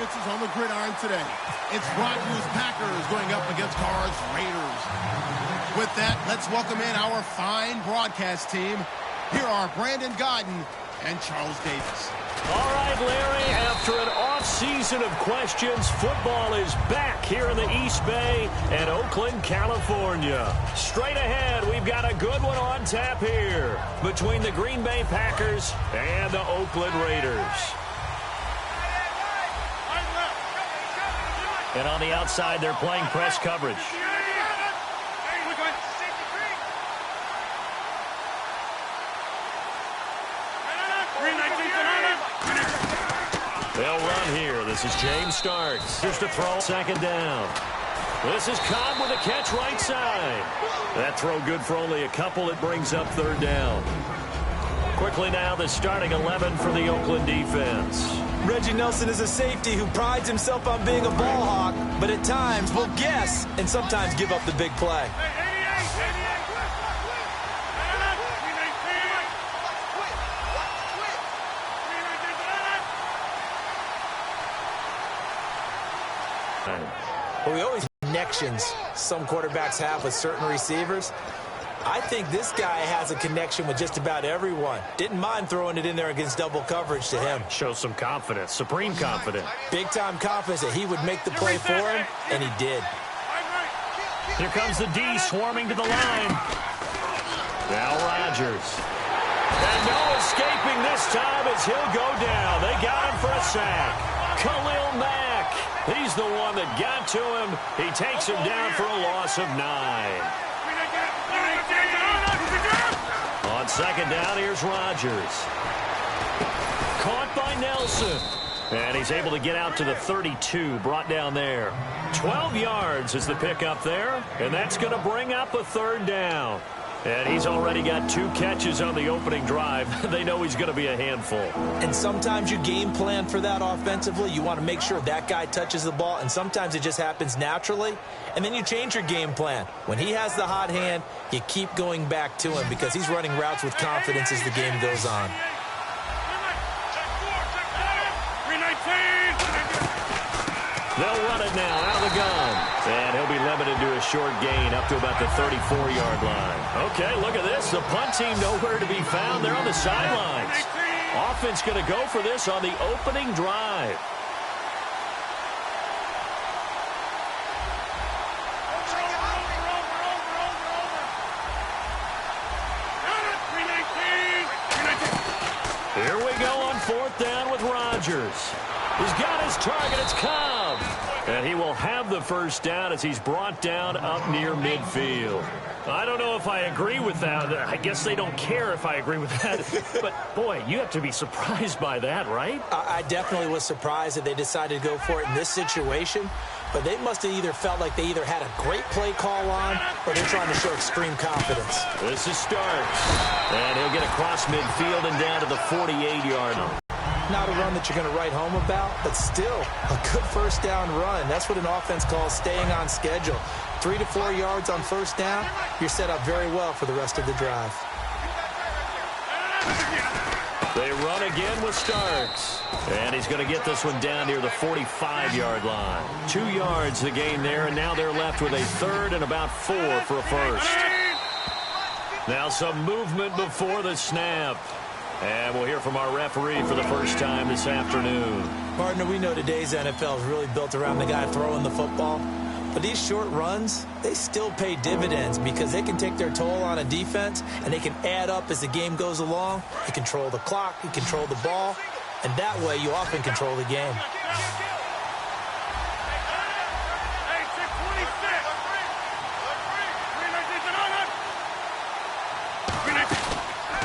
offenses on the gridiron today. It's Rodgers Packers going up against Cards Raiders. With that, let's welcome in our fine broadcast team. Here are Brandon Godden and Charles Davis. All right, Larry, after an off-season of questions, football is back here in the East Bay and Oakland, California. Straight ahead, we've got a good one on tap here between the Green Bay Packers and the Oakland Raiders. And on the outside, they're playing press coverage. They'll run here. This is James Starks. Here's to throw. Second down. This is Cobb with a catch right side. That throw good for only a couple. It brings up third down. Quickly now, the starting 11 for the Oakland defense. Reggie Nelson is a safety who prides himself on being a ball hawk, but at times will guess and sometimes give up the big play. Well, we always connections some quarterbacks have with certain receivers. I think this guy has a connection with just about everyone. Didn't mind throwing it in there against double coverage to him. Shows some confidence, supreme confidence. Big-time confidence that he would make the play for him, and he did. Here comes the D swarming to the line. Now Rodgers. And no escaping this time as he'll go down. They got him for a sack. Khalil Mack. He's the one that got to him. He takes him down for a loss of 9. On second down, here's Rodgers. Caught by Nelson. And he's able to get out to the 32, brought down there. 12 yards is the pickup there, and that's going to bring up a third down. And he's already got 2 catches on the opening drive. They know he's going to be a handful. And sometimes you game plan for that offensively. You want to make sure that guy touches the ball, and sometimes it just happens naturally. And then you change your game plan. When he has the hot hand, you keep going back to him because he's running routes with confidence as the game goes on. They'll run it now out of the gun. And he'll be limited to a short gain up to about the 34-yard line. Okay, look at this. The punt team nowhere to be found. They're on the sidelines. Offense going to go for this on the opening drive. Here we go on fourth down with Rodgers. He's got his target. It's Cobb. And he will have the first down as he's brought down up near midfield. I don't know if I agree with that. I guess they don't care if I agree with that. But, boy, you have to be surprised by that, right? I definitely was surprised that they decided to go for it in this situation. But they must have either felt like they either had a great play call on or they're trying to show extreme confidence. This is Starks. And he'll get across midfield and down to the 48-yard line. Not a run that you're going to write home about, but still a good first down run. That's what an offense calls staying on schedule. 3 to 4 yards on first down, you're set up very well for the rest of the drive. They run again with Starks. And he's going to get this one down near the 45-yard line. 2 yards the gain there, and now they're left with a third and about 4 for a first. Now some movement before the snap. And we'll hear from our referee for the first time this afternoon. Partner, we know today's NFL is really built around the guy throwing the football. But these short runs, they still pay dividends because they can take their toll on a defense and they can add up as the game goes along. You control the clock, you control the ball, and that way you often control the game.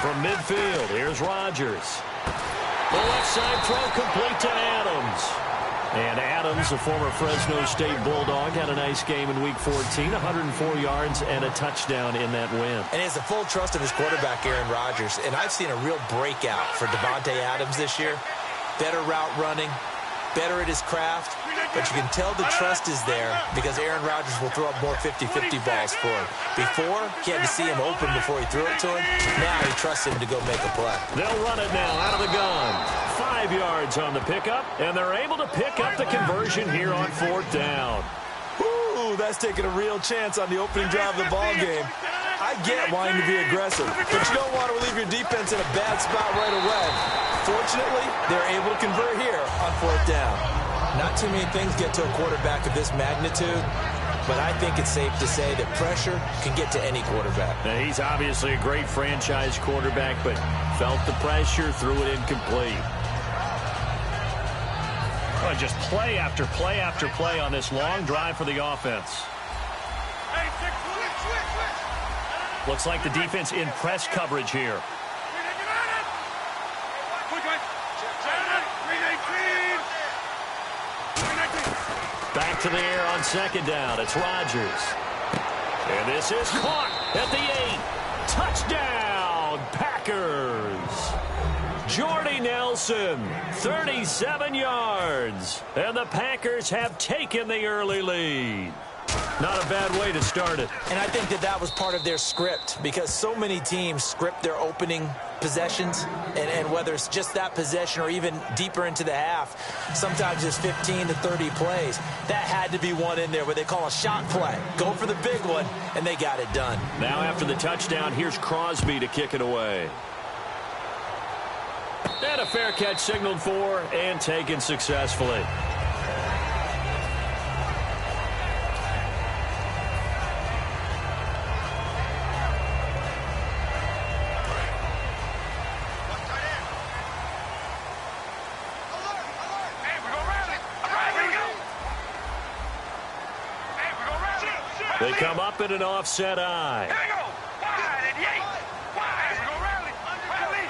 From midfield, here's Rodgers. The left side throw complete to Adams. And Adams, a former Fresno State Bulldog, had a nice game in Week 14, 104 yards and a touchdown in that win. And he has the full trust of his quarterback, Aaron Rodgers. And I've seen a real breakout for Davante Adams this year. Better route running, better at his craft. But you can tell the trust is there because Aaron Rodgers will throw up more 50-50 balls for him. Before, he had to see him open before he threw it to him. Now he trusts him to go make a play. They'll run it now out of the gun. 5 yards on the pickup, and they're able to pick up the conversion here on 4th down. Ooh, that's taking a real chance on the opening drive of the ball game. I get wanting to be aggressive, but you don't want to leave your defense in a bad spot right away. Fortunately, they're able to convert here on 4th down. Not too many things get to a quarterback of this magnitude, but I think it's safe to say that pressure can get to any quarterback. Now, he's obviously a great franchise quarterback, but felt the pressure, threw it incomplete. Oh, just play after play after play on this long drive for the offense. Looks like the defense in press coverage here. Back to the air on 2nd down. It's Rodgers. And this is caught at the 8. Touchdown, Packers. Jordy Nelson, 37 yards. And the Packers have taken the early lead. Not a bad way to start it. And I think that was part of their script, because so many teams script their opening possessions, and whether it's just that possession or even deeper into the half, sometimes it's 15 to 30 plays. That had to be one in there where they call a shot play. Go for the big one, and they got it done. Now after the touchdown, here's Crosby to kick it away. And a fair catch signaled for and taken successfully. They come up in an offset eye. Here we go. Wide at the 8. Wide. We're going to rally. Rally.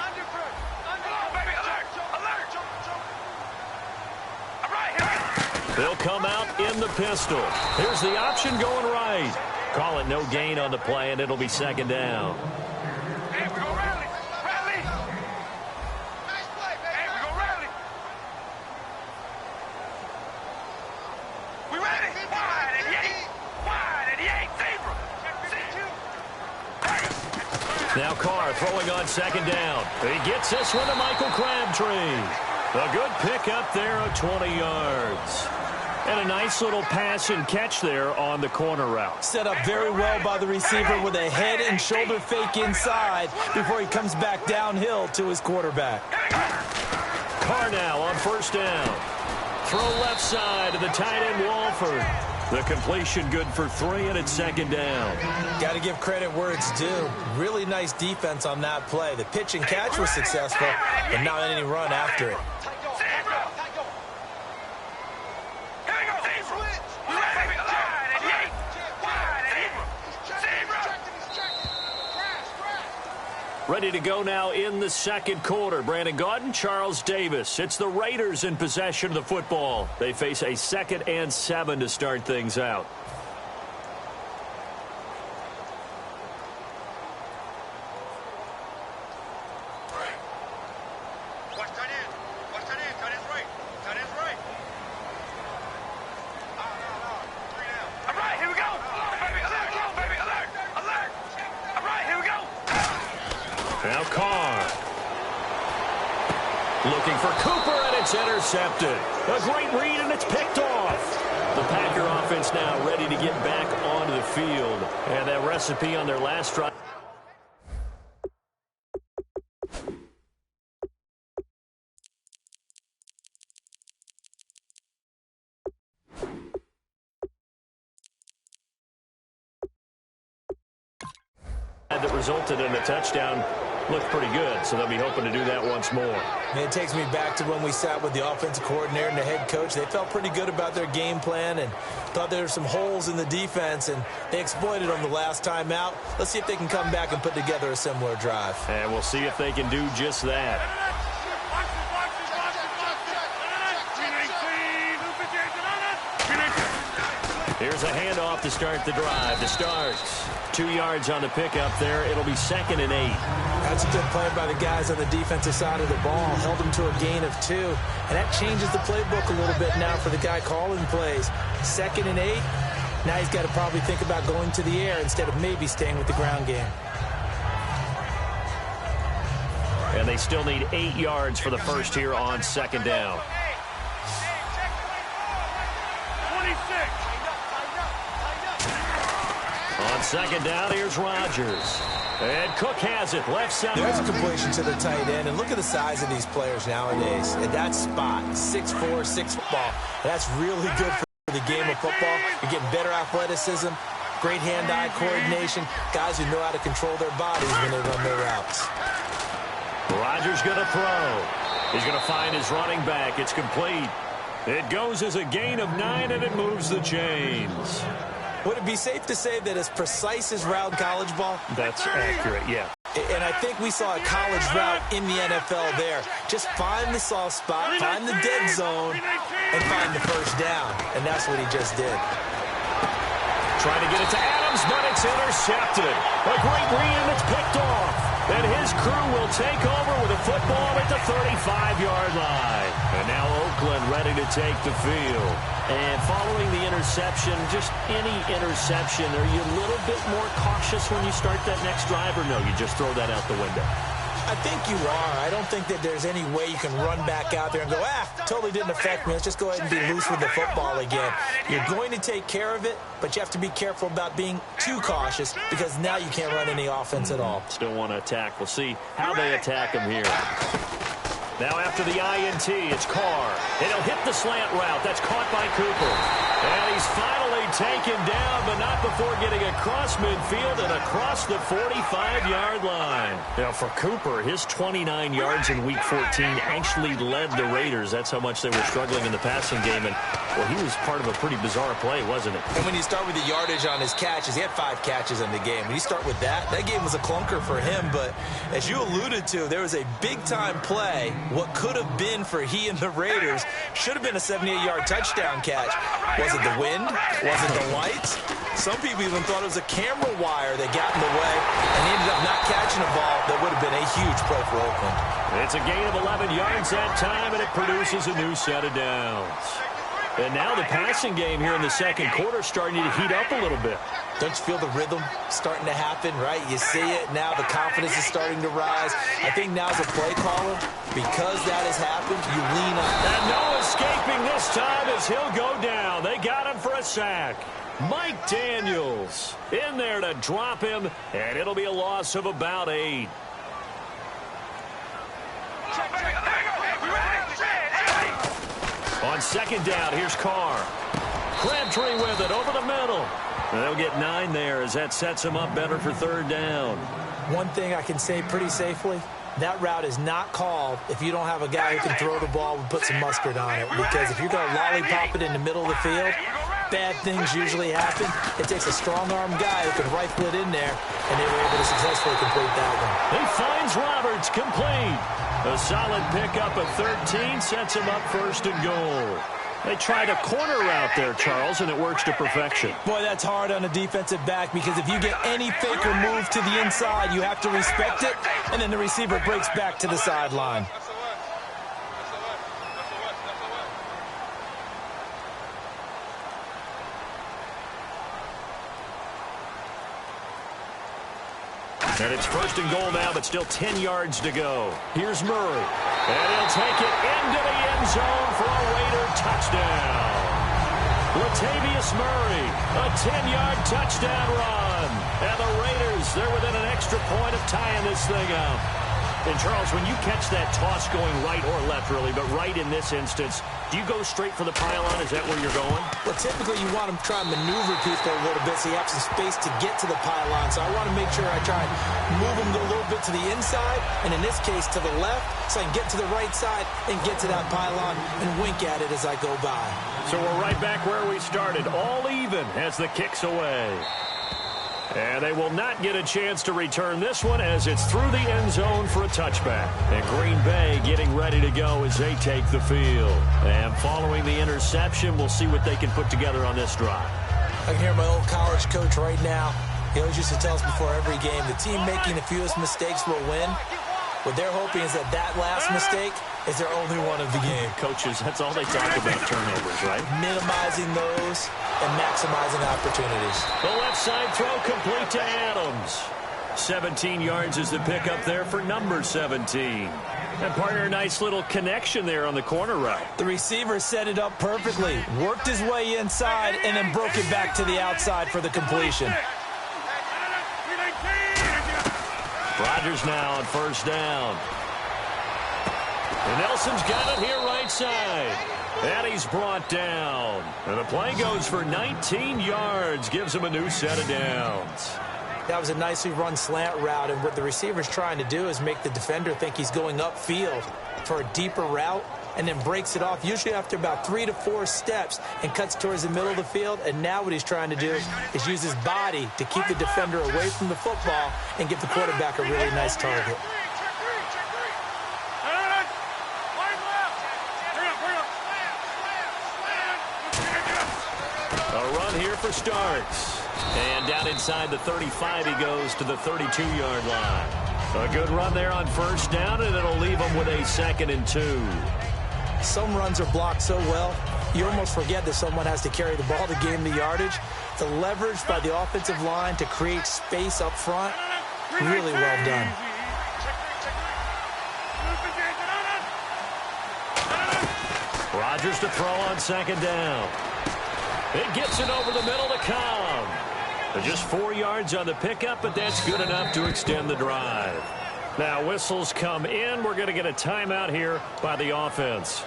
Oh, baby. Alert. Alert. All right. Here we go. They'll come out in the pistol. Here's the option going right. Call it no gain on the play, and it'll be 2nd down. Hey, we're going to rally. Rally. Nice play, baby. Hey, we're going to rally. We ready. Wide at the 8. Wide at the 8. Zebra. Now Carr throwing on 2nd down. He gets this one to Michael Crabtree. A good pick up there of 20 yards. And a nice little pass and catch there on the corner route. Set up very well by the receiver with a head and shoulder fake inside before he comes back downhill to his quarterback. Carr now on 1st down. Throw left side to the tight end Walford. The completion good for 3, and it's 2nd down. Got to give credit where it's due. Really nice defense on that play. The pitch and catch was successful, but not any run after it. Ready to go now in the 2nd quarter. Brandon Gaudin, Charles Davis. It's the Raiders in possession of the football. They face a 2nd and 7 to start things out. Watch tight end. Watch tight end. Tight end's right. Tight end's right. Three down. All right, here we go. Baby, alert. Baby, alert. Alert. All right, here we go. Now Carr. Looking for Cooper, and it's intercepted. A great read, and it's picked off. The Packer offense now ready to get back onto the field. And that recipe on their last drive. That resulted in a touchdown looked pretty good, so they'll be hoping to do that once more. And it takes me back to when we sat with the offensive coordinator and the head coach. They felt pretty good about their game plan and thought there were some holes in the defense, and they exploited them the last time out. Let's see if they can come back and put together a similar drive. And we'll see if they can do just that. Here's a handoff to start the drive. The Stars. 2 yards on the pickup there. It'll be 2nd and 8. That's a good play by the guys on the defensive side of the ball. Held them to a gain of 2. And that changes the playbook a little bit now for the guy calling plays. 2nd and 8. Now he's got to probably think about going to the air instead of maybe staying with the ground game. And they still need 8 yards for the first here on 2nd down. second down, here's Rodgers. And Cook has it, left side. There's a completion to the tight end, and look at the size of these players nowadays. At that spot, 6'4", 6 football. That's really good for the game of football. You're getting better athleticism, great hand-eye coordination, guys who know how to control their bodies when they run their routes. Rodgers going to throw. He's going to find his running back. It's complete. It goes as a gain of 9, and it moves the chains. Would it be safe to say that as precise as route college ball? That's accurate, yeah. And I think we saw a college route in the NFL there. Just find the soft spot, find the dead zone, and find the first down. And that's what he just did. Trying to get it to Adams, but it's intercepted. A great read, and it's picked off. And his crew will take over with a football at the 35-yard line. And now Oakland ready to take the field. And following the interception, just any interception, are you a little bit more cautious when you start that next drive, or no, you just throw that out the window? I think you are. I don't think that there's any way you can run back out there and go, totally didn't affect me. Let's just go ahead and be loose with the football again. You're going to take care of it, but you have to be careful about being too cautious because now you can't run any offense at all. Still want to attack. We'll see how they attack him here. Now after the INT, it's Carr. And he'll hit the slant route. That's caught by Cooper. And he's finally taken down, but not before getting across midfield and across the 45-yard line. Now for Cooper, his 29 yards in Week 14 actually led the Raiders. That's how much they were struggling in the passing game. And, well, he was part of a pretty bizarre play, wasn't it? And when you start with the yardage on his catches, he had 5 catches in the game. When you start with that game was a clunker for him. But as you alluded to, there was a big-time play. What could have been for he and the Raiders should have been a 78-yard touchdown catch. Was it the wind? Was it the lights? Some people even thought it was a camera wire that got in the way, and he ended up not catching a ball that would have been a huge play for Oakland. It's a gain of 11 yards that time, and it produces a new set of downs. And now the passing game here in the second quarter starting to heat up a little bit. Don't you feel the rhythm starting to happen, right? You see it now. The confidence is starting to rise. I think now as a play caller, because that has happened, you lean up. And no escaping this time as he'll go down. They got him for a sack. Mike Daniels in there to drop him, and it'll be a loss of about 8. On second down, here's Carr. Crabtree with it over the middle. And they'll get 9 there as that sets him up better for third down. One thing I can say pretty safely, that route is not called if you don't have a guy who can throw the ball and put some mustard on it. Because if you're going to lollipop it in the middle of the field, bad things usually happen. It takes a strong-arm guy who can rifle it in there, and they were able to successfully complete that one. He finds Roberts, complete. A solid pickup of 13 sets him up first and goal. They tried a corner route there, Charles, and it works to perfection. Boy, that's hard on a defensive back because if you get any fake or move to the inside, you have to respect it, and then the receiver breaks back to the sideline. And it's first and goal now, but still 10 yards to go. Here's Murray. And he'll take it into the end zone for a Raider touchdown. Latavius Murray, a 10-yard touchdown run. And the Raiders, they're within an extra point of tying this thing up. And, Charles, when you catch that toss going right or left, really, but right in this instance, do you go straight for the pylon? Is that where you're going? Well, typically you want to try and maneuver people a little bit so you have some space to get to the pylon. So I want to make sure I try and move them a little bit to the inside, and in this case to the left, so I can get to the right side and get to that pylon and wink at it as I go by. So we're right back where we started, all even as the kick's away. And they will not get a chance to return this one as it's through the end zone for a touchback. And Green Bay getting ready to go as they take the field. And following the interception, we'll see what they can put together on this drive. I can hear my old college coach right now. He always used to tell us before every game, the team making the fewest mistakes will win. What they're hoping is that that last mistake is their only one of the game. Coaches, that's all they talk about, turnovers, right? Minimizing those and maximizing opportunities. The left side throw complete to Adams. 17 yards is the pickup there for number 17. And partner, a nice little connection there on the corner route. The receiver set it up perfectly, worked his way inside, and then broke it back to the outside for the completion. Rodgers now on first down. And Nelson's got it here right side. And he's brought down. And the play goes for 19 yards. Gives him a new set of downs. That was a nicely run slant route, and what the receiver's trying to do is make the defender think he's going upfield for a deeper route, and then breaks it off, usually after about 3 to 4 steps, and cuts towards the middle of the field. And now what he's trying to do is use his body to keep the defender away from the football and give the quarterback a really nice target. A run here for Starks. And down inside the 35, he goes to the 32-yard line. A good run there on first down, and it'll leave him with a 2nd and 2. Some runs are blocked so well, you almost forget that someone has to carry the ball to gain the yardage. The leverage by the offensive line to create space up front, really well done. Rodgers to throw on 2nd down. It gets it over the middle to Cobb. Just 4 yards on the pickup, but that's good enough to extend the drive. Now whistles come in. We're going to get a timeout here by the offense.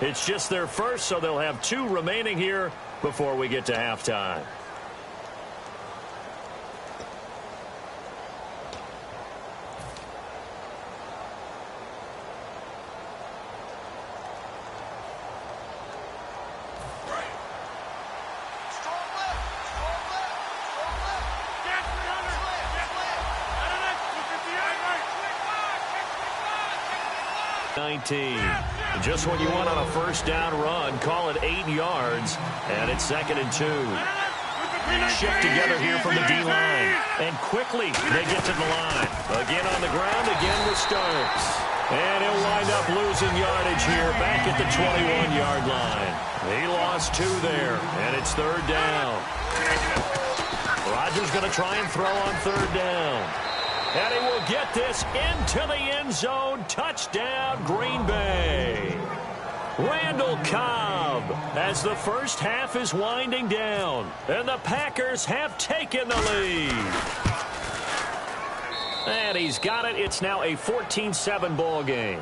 It's just their first, so they'll have 2 remaining here before we get to halftime. Just what you want on a first down run. Call it 8 yards, and it's 2nd and 2. Shift together here from the D-line, and quickly they get to the line. Again on the ground, again with Starks. And he'll wind up losing yardage here back at the 21-yard line. He lost 2 there, and it's 3rd down. Rodgers going to try and throw on 3rd down. And he will get this into the end zone. Touchdown, Green Bay. Randall Cobb as the first half is winding down. And the Packers have taken the lead. And he's got it. It's now a 14-7 ball game.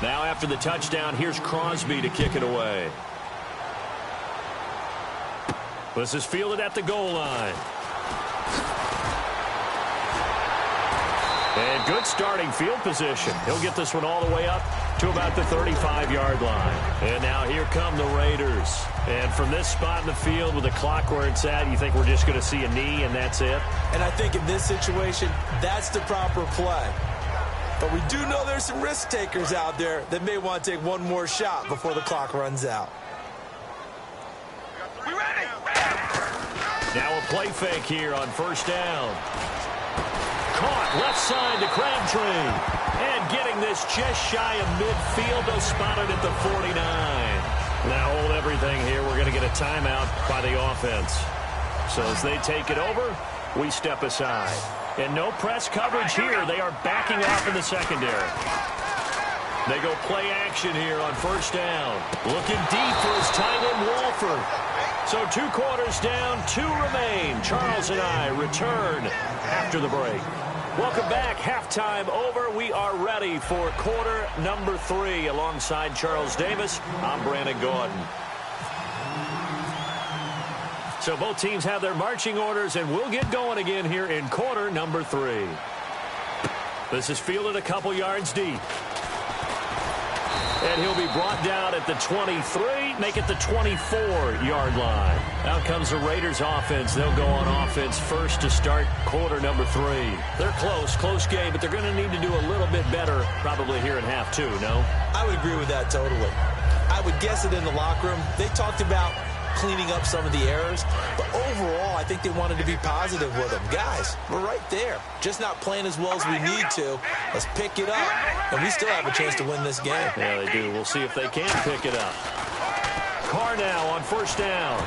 Now after the touchdown, here's Crosby to kick it away. This is fielded at the goal line. And good starting field position. He'll get this one all the way up to about the 35-yard line. And now here come the Raiders. And from this spot in the field with the clock where it's at, you think we're just going to see a knee and that's it? And I think in this situation, that's the proper play. But we do know there's some risk takers out there that may want to take one more shot before the clock runs out. We ready? Now a play fake here on first down. Caught left side to Crabtree. And getting this just shy of midfield. They'll spot it at the 49. Now hold everything here. We're going to get a timeout by the offense. So as they take it over, we step aside. And no press coverage here. They are backing off in the secondary. They go play action here on first down. Looking deep for his tight end, Walford. So 2 quarters down, 2 remain. Charles and I return after the break. Welcome back. Halftime over. We are ready for quarter number 3. Alongside Charles Davis, I'm Brandon Gordon. So both teams have their marching orders, and we'll get going again here in quarter number 3. This is fielded a couple yards deep. And he'll be brought down at the 23, make it the 24-yard line. Out comes the Raiders offense. They'll go on offense first to start quarter number 3. They're close game, but they're going to need to do a little bit better probably here in half 2, no? I would agree with that totally. I would guess it in the locker room. They talked about cleaning up some of the errors, but overall I think they wanted to be positive with them. Guys, we're right there, just not playing as well as we need to. Let's pick it up, and we still have a chance to win this game. Yeah, they do. We'll see if they can pick it up. Carr now on first down.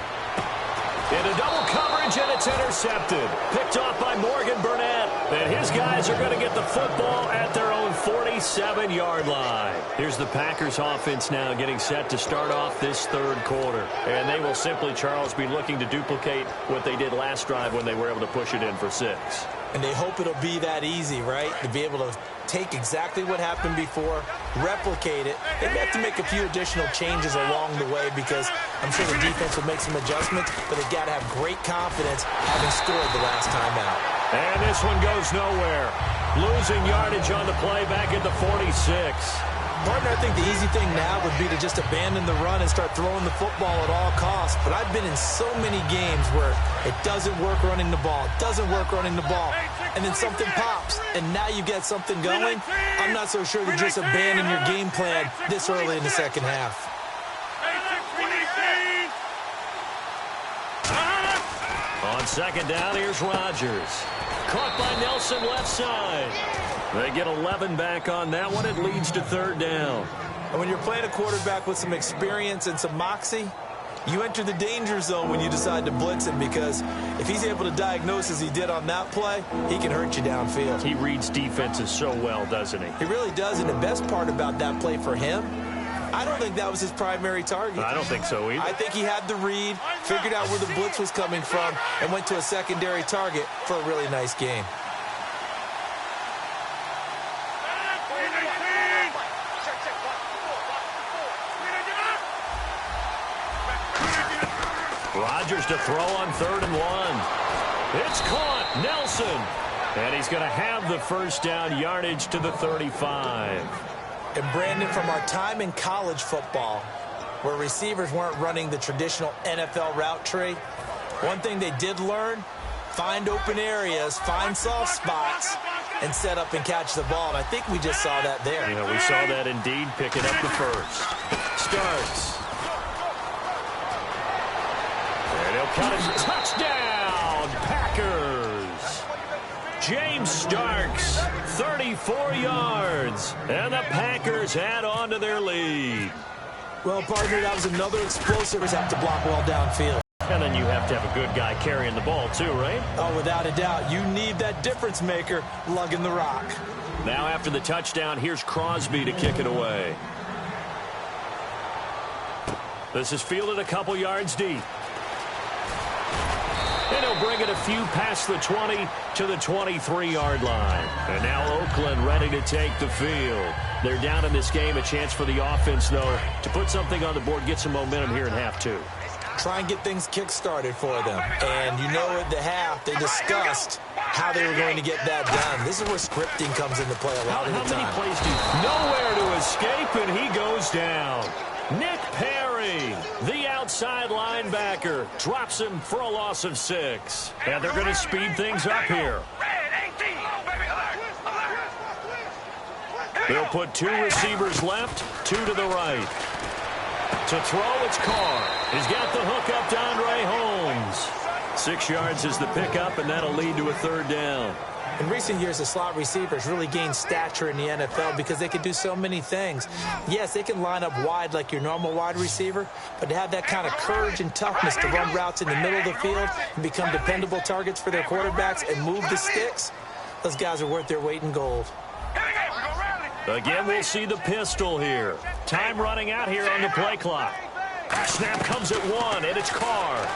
Into double coverage, and it's intercepted. Picked off by Morgan Burnett. And his guys are going to get the football at their own 47-yard line. Here's the Packers offense now getting set to start off this third quarter. And they will simply, Charles, be looking to duplicate what they did last drive when they were able to push it in for 6. And they hope it'll be that easy, right? To be able to take exactly what happened before, replicate it. They may have to make a few additional changes along the way because I'm sure the defense will make some adjustments, but they've got to have great confidence having scored the last time out. And this one goes nowhere. Losing yardage on the play back at the 46. Partner, I think the easy thing now would be to just abandon the run and start throwing the football at all costs. But I've been in so many games where it doesn't work running the ball, and then something pops, and now you get something going. I'm not so sure to just abandon your game plan this early in the second half. On second down, here's Rodgers. Caught by Nelson left side. They get 11 back on that one. It leads to third down. And when you're playing a quarterback with some experience and some moxie, you enter the danger zone when you decide to blitz him, because if he's able to diagnose as he did on that play, he can hurt you downfield. He reads defenses so well, doesn't he? He really does, and the best part about that play for him, I don't think that was his primary target. I don't think so either. I think he had the read, figured out where the blitz was coming from, and went to a secondary target for a really nice game. Rodgers to throw on 3rd and 1. It's caught. Nelson. And he's going to have the first down, yardage to the 35. And Brandon, from our time in college football, where receivers weren't running the traditional NFL route tree, one thing they did learn, find open areas, find soft spots, and set up and catch the ball. And I think we just saw that there. Yeah, we saw that indeed, picking up the first. Starks. And he'll cut it. Touchdown, Packers. James Starks, 34 yards. And the Packers add on to their lead. Well, partner, that was another explosive. Have to block well downfield. And then you have to have a good guy carrying the ball too, right? Oh, without a doubt. You need that difference maker lugging the rock. Now after the touchdown, here's Crosby to kick it away. This is fielded a couple yards deep. And he'll bring it a few past the 20 to the 23-yard line. And now Oakland ready to take the field. They're down in this game. A chance for the offense, though, to put something on the board, get some momentum here in half 2. Try and get things kick-started for them. And you know at the half, they discussed how they were going to get that done. This is where scripting comes into play a lot of the time. How many plays do you... Nowhere to escape, and he goes down. Nick Perry, the outside linebacker, drops him for a loss of 6. And they're going to speed things up here. They'll put 2 receivers left, 2 to the right. To throw, it's Carr. He's got the hook up to Andre Holmes. 6 yards is the pickup, and that'll lead to a third down. In recent years, the slot receivers really gained stature in the NFL because they can do so many things. Yes, they can line up wide like your normal wide receiver, but to have that kind of courage and toughness to run routes in the middle of the field and become dependable targets for their quarterbacks and move the sticks, those guys are worth their weight in gold. Again, we'll see the pistol here. Time running out here on the play clock. Snap comes at 1, and it's Carr.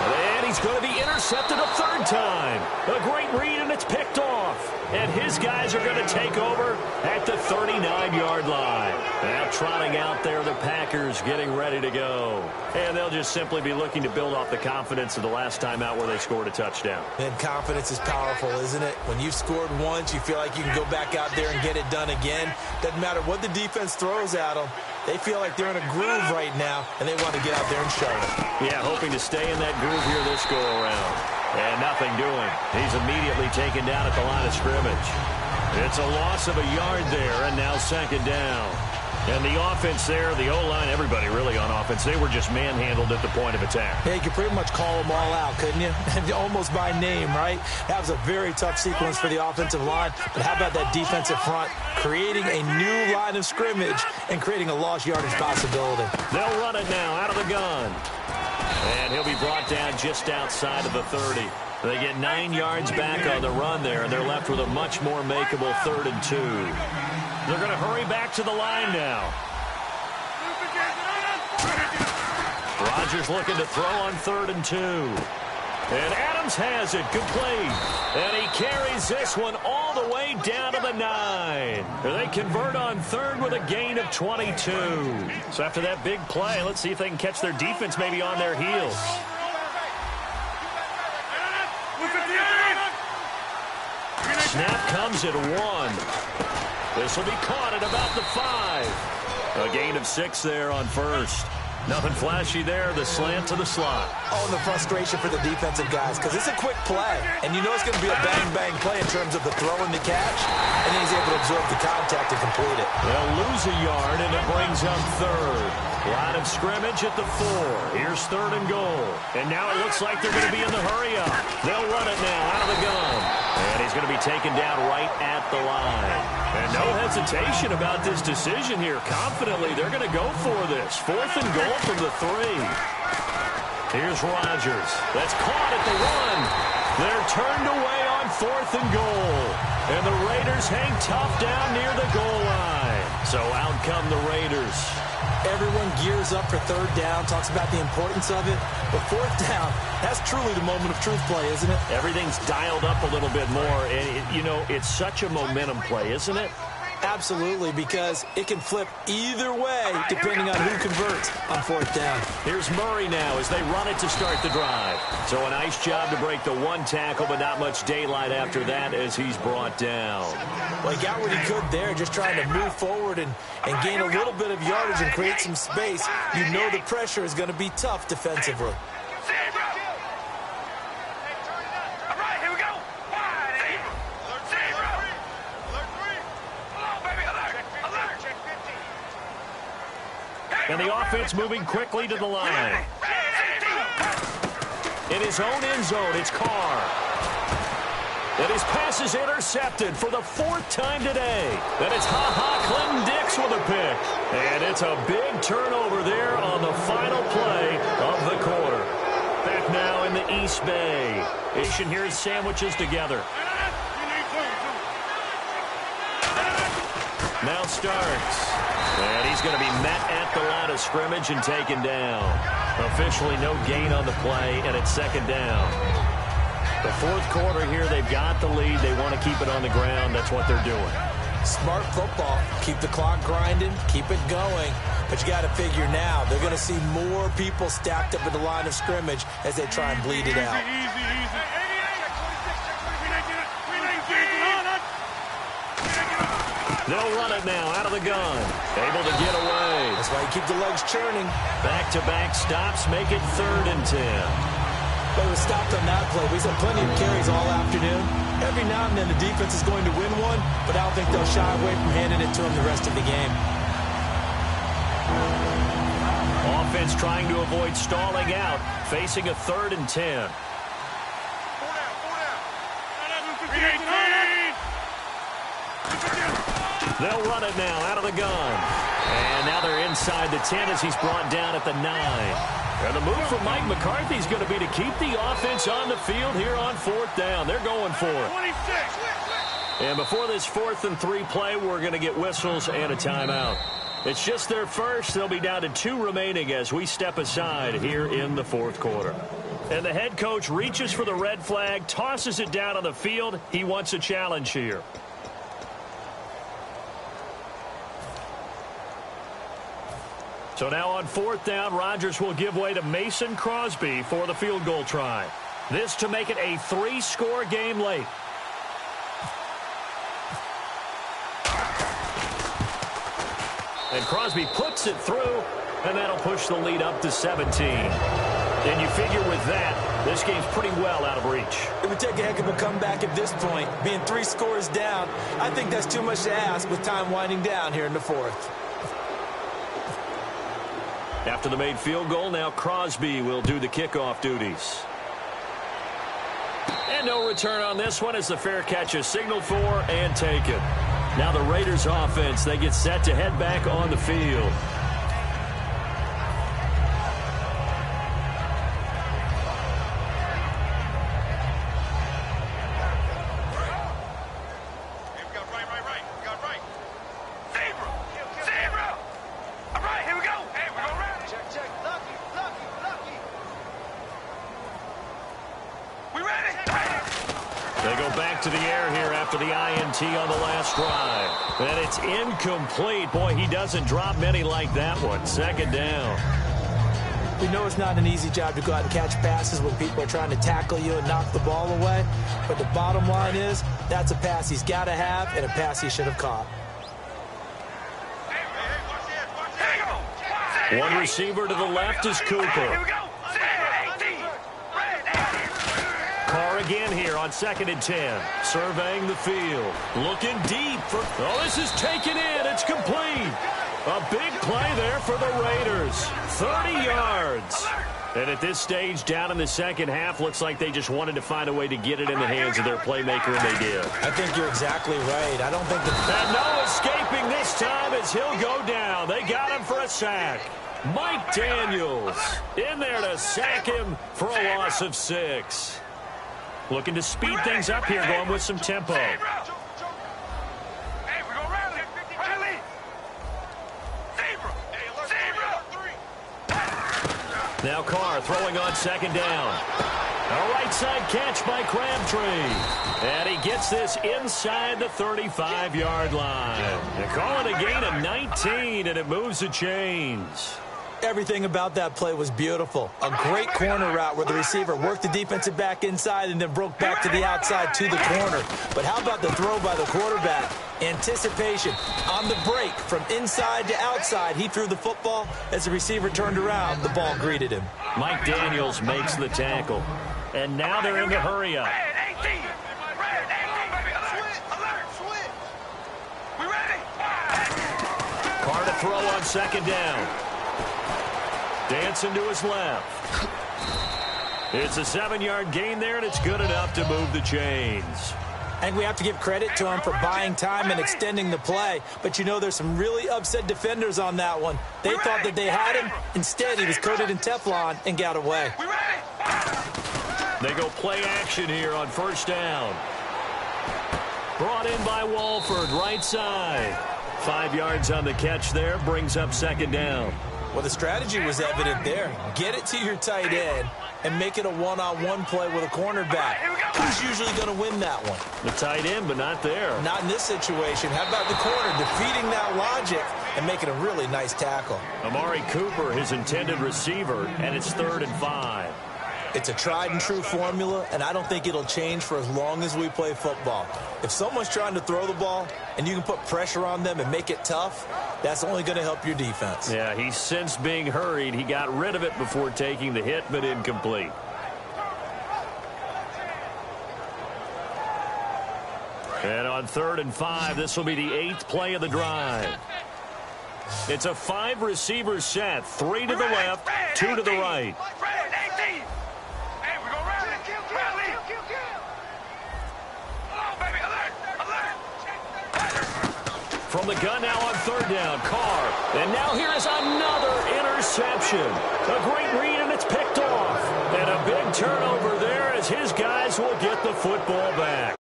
And he's going to be intercepted a 3rd time. A great read, and it's picked off. And his guys are going to take over at the 39-yard line. Now trotting out there, the Packers getting ready to go. And they'll just simply be looking to build off the confidence of the last time out where they scored a touchdown. And confidence is powerful, isn't it? When you've scored once, you feel like you can go back out there and get it done again. Doesn't matter what the defense throws at them. They feel like they're in a groove right now, and they want to get out there and show it. Yeah, hoping to stay in that groove here this go-around. And nothing doing. He's immediately taken down at the line of scrimmage. It's a loss of a yard there, and now 2nd down. And the offense there, the O-line, everybody really on offense, they were just manhandled at the point of attack. Yeah, you could pretty much call them all out, couldn't you? Almost by name, right? That was a very tough sequence for the offensive line. But how about that defensive front creating a new line of scrimmage and creating a lost yardage possibility? They'll run it now out of the gun. And he'll be brought down just outside of the 30. They get 9 yards back on the run there, and they're left with a much more makeable 3rd and 2. They're going to hurry back to the line now. Rodgers looking to throw on 3rd and 2. And Adams has it, complete. And he carries this one all the way down to the 9. They convert on 3rd with a gain of 22. So after that big play, let's see if they can catch their defense maybe on their heels. Snap comes at 1. This will be caught at about the 5. A gain of 6 there on 1st. Nothing flashy there, the slant to the slot. Oh, and the frustration for the defensive guys, because it's a quick play, and you know it's going to be a bang-bang play in terms of the throw and the catch, and then he's able to absorb the contact and complete it. They'll lose a yard, and it brings up 3rd. Line of scrimmage at the 4. Here's 3rd and goal. And now it looks like they're going to be in the hurry-up. They'll run it now out of the gun. And he's going to be taken down right at the line. And no hesitation about this decision here. Confidently, they're going to go for this. 4th and goal from the 3. Here's Rodgers. That's caught at the 1. They're turned away on 4th and goal. And the Raiders hang tough down near the goal line. So out come the Raiders. Everyone gears up for 3rd down, talks about the importance of it. But 4th down, that's truly the moment of truth play, isn't it? Everything's dialed up a little bit more. And, you know, it's such a momentum play, isn't it? Absolutely, because it can flip either way depending on who converts on 4th down. Here's Murray now as they run it to start the drive. So a nice job to break the 1 tackle, but not much daylight after that as he's brought down. Well, he got what he could there, just trying to move forward and gain a little bit of yardage and create some space. You know the pressure is going to be tough defensively. And the offense moving quickly to the line. In his own end zone, it's Carr. And his pass is intercepted for the 4th time today. And it's Clinton-Dix with a pick. And it's a big turnover there on the final play of the quarter. Back now in the East Bay. Here's sandwiches together. Now starts. And he's going to be met at the line of scrimmage and taken down. Officially no gain on the play, and it's 2nd down. The 4th quarter here, they've got the lead. They want to keep it on the ground. That's what they're doing. Smart football. Keep the clock grinding. Keep it going. But you got to figure now, they're going to see more people stacked up at the line of scrimmage as they try and bleed it out. They'll run it now out of the gun. Able to get away. That's why you keep the legs churning. Back-to-back stops make it 3rd and 10. But it was stopped on that play. We saw plenty of carries all afternoon. Every now and then the defense is going to win one, but I don't think they'll shy away from handing it to them the rest of the game. Offense trying to avoid stalling out, facing a 3rd and 10. They'll run it now out of the gun. And now they're inside the 10 as he's brought down at the 9. And the move from Mike McCarthy is going to be to keep the offense on the field here on 4th down. They're going for it. And before this 4th and 3 play, we're going to get whistles and a timeout. It's just their first. They'll be down to 2 remaining as we step aside here in the 4th quarter. And the head coach reaches for the red flag, tosses it down on the field. He wants a challenge here. So now on 4th down, Rodgers will give way to Mason Crosby for the field goal try. This to make it a 3-score game late. And Crosby puts it through, and that'll push the lead up to 17. And you figure with that, this game's pretty well out of reach. It would take a heck of a comeback at this point. Being 3 scores down, I think that's too much to ask with time winding down here in the 4th. After the made field goal, now Crosby will do the kickoff duties. And no return on this one as the fair catch is signaled for and taken. Now the Raiders offense, they get set to head back on the field. They go back to the air here after the INT on the last drive. And it's incomplete. Boy, he doesn't drop many like that one. Second down. We know it's not an easy job to go out and catch passes when people are trying to tackle you and knock the ball away. But the bottom line is, that's a pass he's got to have and a pass he should have caught. One receiver to the left is Cooper. Carr again here on 2nd and 10. Surveying the field. Looking deep for... Oh, this is taken in. It's complete. A big play there for the Raiders. 30 yards. And at this stage, down in the second half, looks like they just wanted to find a way to get it in the hands of their playmaker, and they did. I think you're exactly right. I don't think And no escaping this time as he'll go down. They got him for a sack. Mike Daniels in there to sack him for a loss of 6. Looking to speed things up here, going with some tempo. Now Carr throwing on 2nd down. A right side catch by Crabtree. And he gets this inside the 35-yard line. They're calling a gain of 19, and it moves the chains. everything about that play was beautiful. A great corner route where the receiver worked the defensive back inside and then broke back to the outside to the corner. But how about the throw by the quarterback? Anticipation on the break from inside to outside. He threw the football. As the receiver turned around, the ball greeted him. Mike Daniels makes the tackle. And now they're in the hurry-up. Carr to throw on second down. Dancing to his left. It's a 7-yard gain there, and it's good enough to move the chains. And we have to give credit to him for buying time and extending the play. But, you know, there's some really upset defenders on that one. They thought that they had him. Instead, he was coated in Teflon and got away. They go play action here on first down. Brought in by Walford, right side. 5 yards on the catch there, brings up second down. Well, the strategy was evident there. Get it to your tight end and make it a one-on-one play with a cornerback. Who's usually going to win that one? The tight end, but not there. Not in this situation. How about the corner defeating that logic and making a really nice tackle? Amari Cooper, his intended receiver, and it's 3rd and 5. It's a tried-and-true formula, and I don't think it'll change for as long as we play football. If someone's trying to throw the ball and you can put pressure on them and make it tough, that's only going to help your defense. Yeah, he sensed being hurried. He got rid of it before taking the hit, but incomplete. And on 3rd and 5, this will be the 8th play of the drive. It's a 5-receiver set, 3 to the left, 2 to the right. From the gun now on 3rd down, Carr. And now here is another interception. A great read, and it's picked off. And a big turnover there as his guys will get the football back.